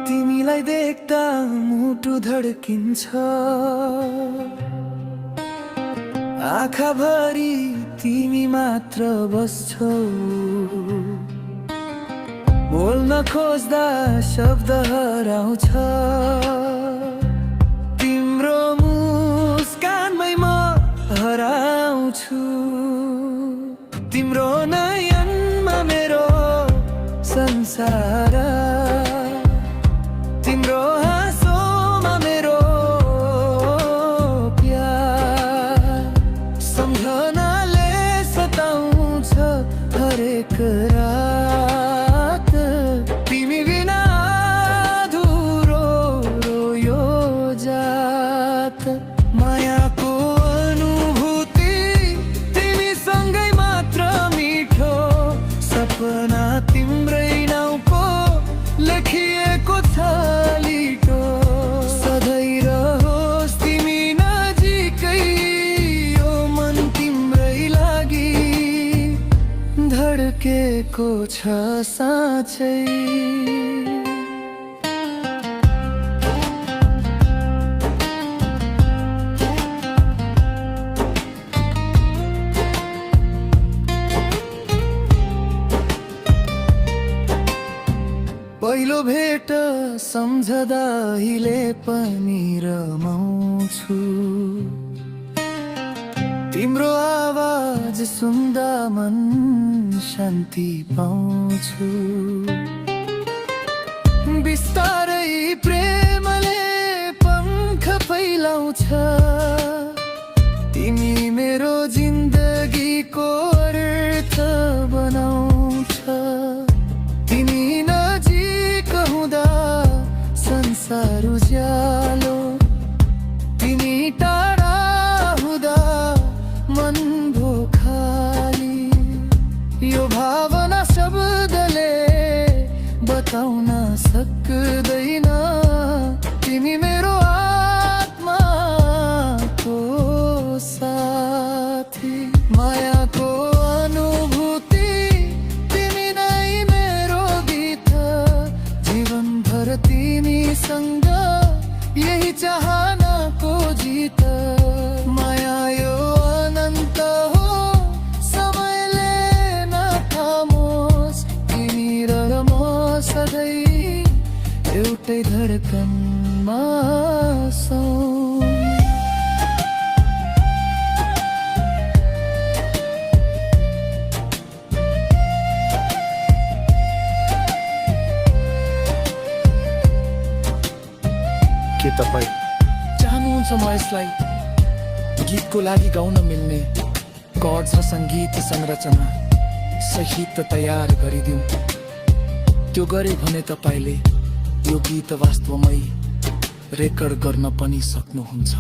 तिमीलाई देख्दा मुटु धड्किन्छ, आँखाभरि तिमी मात्र बस्छौ। बोल्न खोज्दा शब्द हराउँछ, तिम्रो मुस्कानमै म हराउँछु। तिम्रो नयनमा मेरो संसार, तिम्रो हाँसोमा मेरो प्यार। सम्झनाले सताउँछ हरेक रात, तिमी बिना अधुरो यो जात। मायाको अनुभूति तिमीसँगै मात्र मिठो, सपना तिम्रै नाउँको लेखिएको छ लिटो। सधैँ रहोस् तिमी नजिकै, यो मन तिम्रै लागि धड्केको छ साँच्चै। पहिलो भेट सम्झदा हिले पनि रमाउँछु, तिम्रो आवाज सुन्दा मन शान्ति पाउँछु। बिस्तारै प्रेमले पङ्ख फैलाउँछ, तिमी मेरो जिन्दगीको अर्थ बनाउँछ। तिमी नजिक हुँदा संसार उज्यालो, तिमी टाढा हुँदा मन भो खाली। यो भावना शब्दले बताउन सक्दैन, तिमी मेरो आत्माको साथी। मायाको अनुभूति तिमी नै मेरो गीत, जीवनभर तिमीसँग यही चाहनाको जित। माया यो अनन्त हो, समयले नथामोस्, तिमी र म सधैँ एउटै धड्कनमा छौँ। के तपाईँ चाहनुहुन्छ म यसलाई गीतको लागि गाउन मिल्ने कर्ड्स र सङ्गीत संरचना सहित तयार गरिदिउँ? त्यो गरे भने तपाईँले यो गीत वास्तवमै रेकर्ड गर्न पनि सक्नुहुन्छ।